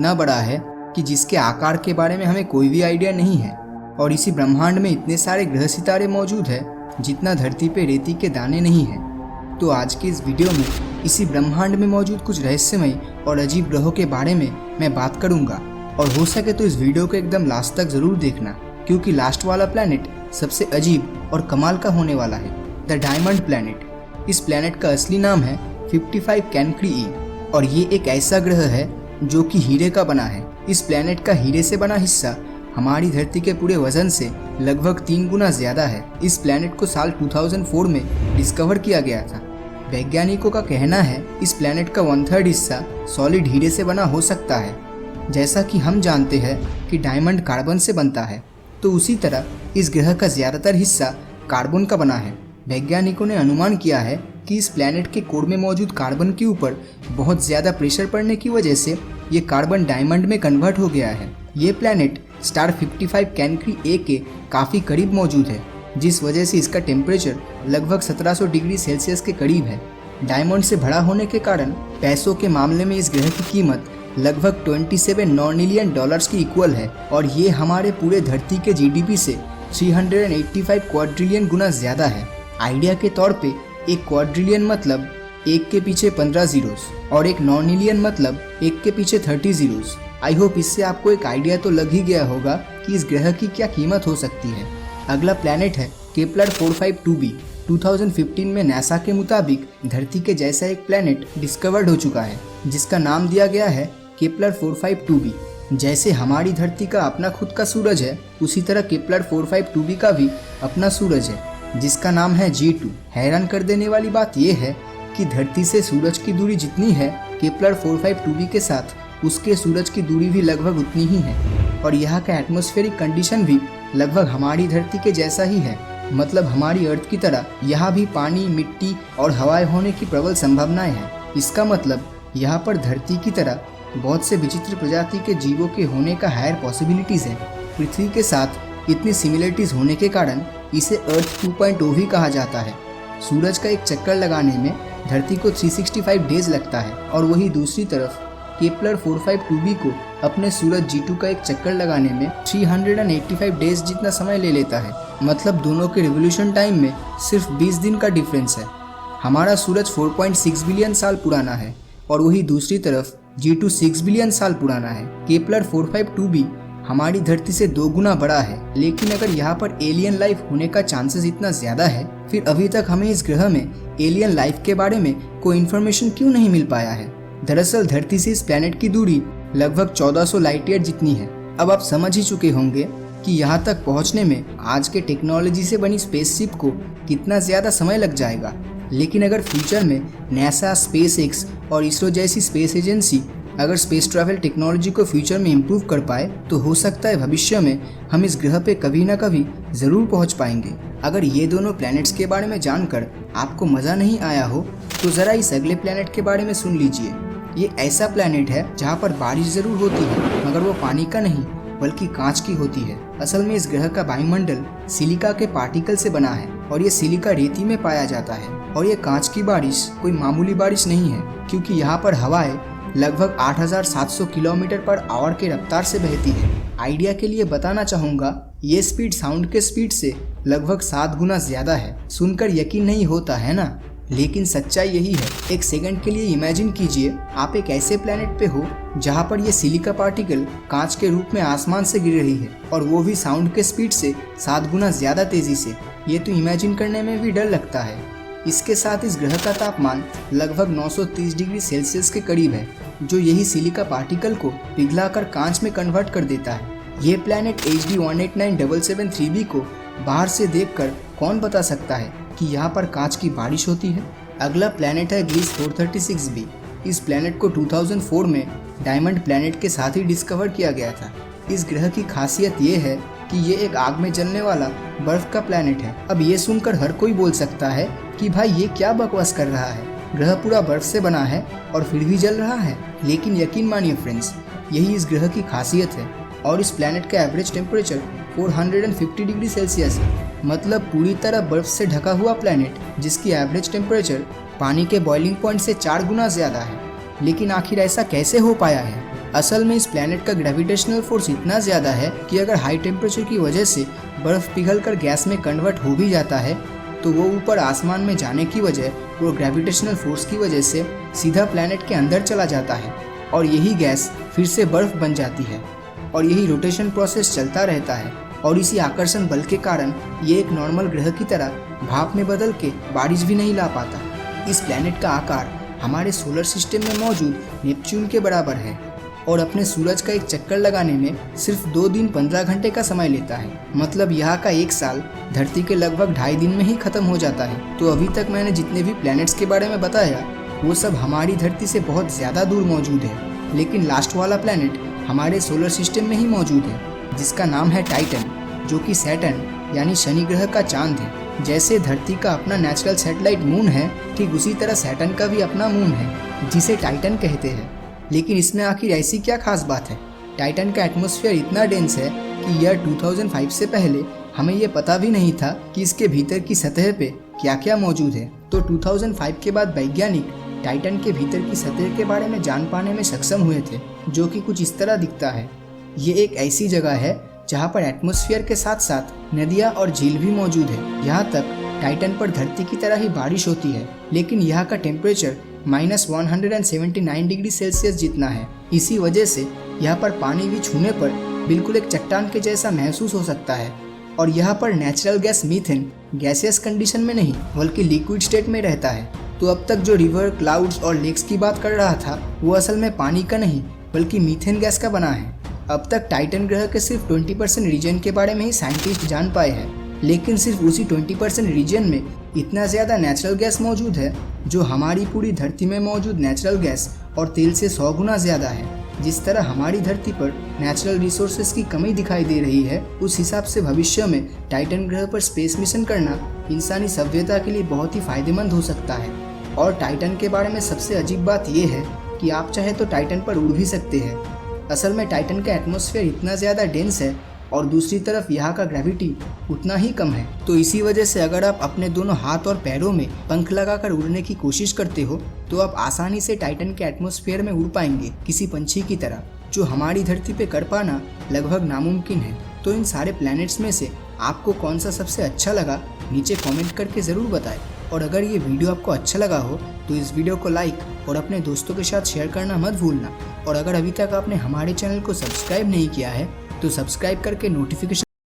इतना बड़ा है कि जिसके आकार के बारे में हमें कोई भी आइडिया नहीं है। और इसी ब्रह्मांड में इतने सारे ग्रह सितारे मौजूद हैं जितना धरती पे रेती के दाने नहीं हैं। तो आज के इस वीडियो में इसी ब्रह्मांड में मौजूद कुछ रहस्यमय और अजीब ग्रहों के बारे में मैं बात करूंगा। और हो सके तो इस वीडियो को एकदम लास्ट तक जरूर देखना, क्योंकि लास्ट वाला प्लैनेट सबसे अजीब और कमाल का होने वाला है, द डायमंड प्लैनेट। इस प्लैनेट का असली नाम है 55 कैनक्री ई और ये एक ऐसा ग्रह है जो कि हीरे का बना है। इस प्लैनेट का हीरे से बना हिस्सा हमारी धरती के पूरे वजन से लगभग 3 गुना ज्यादा है। इस प्लैनेट को साल 2004 में डिस्कवर किया गया था। वैज्ञानिकों का कहना है इस प्लैनेट का 1/3 हिस्सा सॉलिड हीरे से बना हो सकता है। जैसा कि हम जानते हैं कि डायमंड कार्बन से बनता है, तो उसी तरह इस ग्रह का ज्यादातर हिस्सा कार्बन का बना है। वैज्ञानिकों ने अनुमान किया है कि इस प्लैनेट के कोर में मौजूद कार्बन के ऊपर बहुत ज़्यादा प्रेशर पड़ने की वजह से ये कार्बन डायमंड में कन्वर्ट हो गया है। ये प्लैनेट स्टार 55 कैनक्री ए के काफ़ी करीब मौजूद है, जिस वजह से इसका टेम्परेचर लगभग 1700 डिग्री सेल्सियस के करीब है। डायमंड से भरा होने के कारण पैसों के मामले में इस ग्रह की कीमत लगभग 27 नॉन-मिलियन डॉलर्स की इक्वल है और ये हमारे पूरे धरती के जीडीपी से 385 क्वाड्रिलियन गुना ज़्यादा है। आइडिया के तौर पे एक क्वाड्रिलियन मतलब 1 के पीछे 15 जीरोस और एक नॉन-मिलियन मतलब 1 के पीछे 30 जीरोस। आई होप इससे आपको एक आइडिया तो लग ही गया होगा कि इस ग्रह की क्या कीमत हो सकती है। अगला प्लैनेट है केपलर 452b। 2015 में नासा के मुताबिक धरती के जैसा एक प्लैनेट डिस्कवर्ड हो चुका है, जिसका नाम दिया गया है केपलर 452b। जैसे हमारी धरती का अपना खुद का सूरज है, उसी तरह केपलर 452b का भी अपना सूरज है, जिसका नाम है G2। हैरान कर देने वाली बात यह है कि धरती से सूरज की दूरी जितनी है, केपलर 452b के साथ उसके सूरज की दूरी भी लगभग उतनी ही है। और यहाँ का एटमॉस्फेरिक कंडीशन भी लगभग हमारी धरती के जैसा ही है। मतलब हमारी अर्थ की तरह यहाँ भी पानी, मिट्टी और हवाएं होने की प्रबल संभावनाएं हैं। इसका मतलब यहाँ पर धरती की तरह बहुत से विचित्र प्रजाति के जीवों के होने का हायर पॉसिबिलिटीज़ है। पृथ्वी के साथ इतनी सिमिलरिटीज़ होने के कारण इसे अर्थ 2.0 भी कहा जाता है। सूरज का एक चक्कर लगाने में धरती को 365 डेज लगता है और वही दूसरी तरफ केपलर 452b को अपने सूरज G2 का एक चक्कर लगाने में 385 डेज जितना समय ले लेता है। मतलब दोनों के रिवोल्यूशन टाइम में सिर्फ 20 दिन का डिफरेंस है। हमारा सूरज 4.6 बिलियन साल पुराना है और वही दूसरी तरफ G2 6 बिलियन साल पुराना है। केपलर 452b हमारी धरती से 2 गुना बड़ा है। लेकिन अगर यहाँ पर एलियन लाइफ होने का चांसेस इतना ज़्यादा है, फिर अभी तक हमें इस ग्रह में एलियन लाइफ के बारे में कोई इन्फॉर्मेशन क्यों नहीं मिल पाया है। दरअसल धरती से इस प्लैनेट की दूरी लगभग 1400 लाइट ईयर जितनी है। अब आप समझ ही चुके होंगे कि यहाँ तक पहुँचने में आज के टेक्नोलॉजी से बनी स्पेसशिप को कितना ज़्यादा समय लग जाएगा। लेकिन अगर फ्यूचर में नासा, स्पेसएक्स और इसरो जैसी स्पेस एजेंसी अगर स्पेस ट्रैवल टेक्नोलॉजी को फ्यूचर में इम्प्रूव कर पाए, तो हो सकता है भविष्य में हम इस ग्रह पे कभी ना कभी ज़रूर पहुँच पाएंगे। अगर ये दोनों प्लैनेट्स के बारे में जानकर आपको मज़ा नहीं आया हो, तो ज़रा इस अगले प्लैनेट के बारे में सुन लीजिए। ये ऐसा प्लैनेट है जहाँ पर बारिश ज़रूर होती है, मगर वो पानी का नहीं बल्कि कांच की होती है। असल में इस ग्रह का वायुमंडल सिलिका के पार्टिकल से बना है और ये सिलिका रेती में पाया जाता है। और ये कांच की बारिश कोई मामूली बारिश नहीं है, क्योंकि यहाँ पर हवाएं लगभग 8700 किलोमीटर पर आवर के रफ्तार से बहती है। आइडिया के लिए बताना चाहूँगा, ये स्पीड साउंड के स्पीड से लगभग 7 गुना ज़्यादा है। सुनकर यकीन नहीं होता है ना, लेकिन सच्चाई यही है। एक सेकंड के लिए इमेजिन कीजिए आप एक ऐसे प्लैनेट पे हो जहाँ पर ये सिलिका पार्टिकल कांच के रूप में आसमान से गिर रही है, और वो भी साउंड के स्पीड से 7 गुना ज़्यादा तेज़ी से। ये तो इमेजिन करने में भी डर लगता है। इसके साथ इस ग्रह का तापमान लगभग 930 डिग्री सेल्सियस के करीब है, जो यही सिलिका पार्टिकल को पिघलाकर कांच में कन्वर्ट कर देता है। ये प्लैनेट HD 189773b को बाहर से देखकर कौन बता सकता है कि यहाँ पर कांच की बारिश होती है। अगला प्लैनेट है ग्लीस 436b। इस प्लैनेट को 2004 में डायमंड प्लैनेट के साथ ही डिस्कवर किया गया था। इस ग्रह की खासियत ये है कि ये एक आग में जलने वाला बर्फ का प्लैनेट है। अब ये सुनकर हर कोई बोल सकता है कि भाई ये क्या बकवास कर रहा है, ग्रह पूरा बर्फ से बना है और फिर भी जल रहा है। लेकिन यकीन मानिए फ्रेंड्स, यही इस ग्रह की खासियत है। और इस प्लैनेट का एवरेज टेम्परेचर 450 डिग्री सेल्सियस है। मतलब पूरी तरह बर्फ से ढका हुआ प्लैनेट, जिसकी एवरेज टेम्परेचर पानी के बॉइलिंग पॉइंट से 4 गुना ज़्यादा है। लेकिन आखिर ऐसा कैसे हो पाया है? असल में इस प्लैनेट का ग्रेविटेशनल फोर्स इतना ज़्यादा है कि अगर हाई टेम्परेचर की वजह से बर्फ़ पिघलकर गैस में कन्वर्ट हो भी जाता है तो वो ऊपर आसमान में जाने की वजह और ग्रेविटेशनल फोर्स की वजह से सीधा प्लैनेट के अंदर चला जाता है और यही गैस फिर से बर्फ़ बन जाती है और यही रोटेशन प्रोसेस चलता रहता है और इसी आकर्षण बल के कारण ये एक नॉर्मल ग्रह की तरह भाप में बदल के बारिश भी नहीं ला पाता। इस प्लैनेट का आकार हमारे सोलर सिस्टम में मौजूद नेपच्यून के बराबर है और अपने सूरज का एक चक्कर लगाने में सिर्फ 2 दिन 15 घंटे का समय लेता है। मतलब यहाँ का 1 साल धरती के लगभग 2.5 दिन में ही खत्म हो जाता है। तो अभी तक मैंने जितने भी प्लैनेट्स के बारे में बताया वो सब हमारी धरती से बहुत ज़्यादा दूर मौजूद है, लेकिन लास्ट वाला प्लैनेट हमारे सोलर सिस्टम में ही मौजूद है जिसका नाम है टाइटन, जो कि सैटर्न यानी शनि ग्रह का चांद है। जैसे धरती का अपना नेचुरल सैटेलाइट मून है, ठीक उसी तरह सैटर्न का भी अपना मून है जिसे टाइटन कहते हैं। लेकिन इसमें आखिर ऐसी क्या खास बात है? टाइटन का एटमॉस्फेयर इतना डेंस है कि ईयर 2005 से पहले हमें ये पता भी नहीं था कि इसके भीतर की सतह पे क्या क्या मौजूद है। तो 2005 के बाद वैज्ञानिक टाइटन के भीतर की सतह के बारे में जान पाने में सक्षम हुए थे, जो कि कुछ इस तरह दिखता है। ये एक ऐसी जगह है जहाँ पर एटमॉस्फेयर के साथ साथ नदियाँ और झील भी मौजूद है। यहाँ तक टाइटन पर धरती की तरह ही बारिश होती है, लेकिन यहाँ का टेम्परेचर -179 डिग्री सेल्सियस जितना है। इसी वजह से यहाँ पर पानी भी छूने पर बिल्कुल एक चट्टान के जैसा महसूस हो सकता है। और यहाँ पर natural gas methane gaseous condition में नहीं बल्कि लिक्विड स्टेट में रहता है। तो अब तक जो रिवर, क्लाउड्स और लेक्स की बात कर रहा था वो असल में पानी का नहीं बल्कि मीथेन गैस का बना है। अब तक टाइटन ग्रह के सिर्फ 20% रीजन के बारे में ही साइंटिस्ट जान पाए हैं, लेकिन सिर्फ उसी 20% रीजन में इतना ज़्यादा नेचुरल गैस मौजूद है जो हमारी पूरी धरती में मौजूद नेचुरल गैस और तेल से 100 गुना ज़्यादा है। जिस तरह हमारी धरती पर नेचुरल रिसोर्सेज की कमी दिखाई दे रही है, उस हिसाब से भविष्य में टाइटन ग्रह पर स्पेस मिशन करना इंसानी सभ्यता के लिए बहुत ही फायदेमंद हो सकता है। और टाइटन के बारे में सबसे अजीब बात यह है कि आप चाहे तो टाइटन पर उड़ भी सकते हैं। असल में टाइटन का एटमॉस्फेयर इतना ज़्यादा डेंस है और दूसरी तरफ यहाँ का ग्रेविटी उतना ही कम है। तो इसी वजह से अगर आप अपने दोनों हाथ और पैरों में पंख लगाकर उड़ने की कोशिश करते हो तो आप आसानी से टाइटन के एटमॉस्फेयर में उड़ पाएंगे किसी पंछी की तरह, जो हमारी धरती पे कर पाना लगभग नामुमकिन है। तो इन सारे प्लैनेट्स में से आपको कौन सा सबसे अच्छा लगा नीचे कमेंट करके ज़रूर बताएं। और अगर ये वीडियो आपको अच्छा लगा हो तो इस वीडियो को लाइक और अपने दोस्तों के साथ शेयर करना मत भूलना। और अगर अभी तक आपने हमारे चैनल को सब्सक्राइब नहीं किया है तो सब्सक्राइब करके नोटिफिकेशन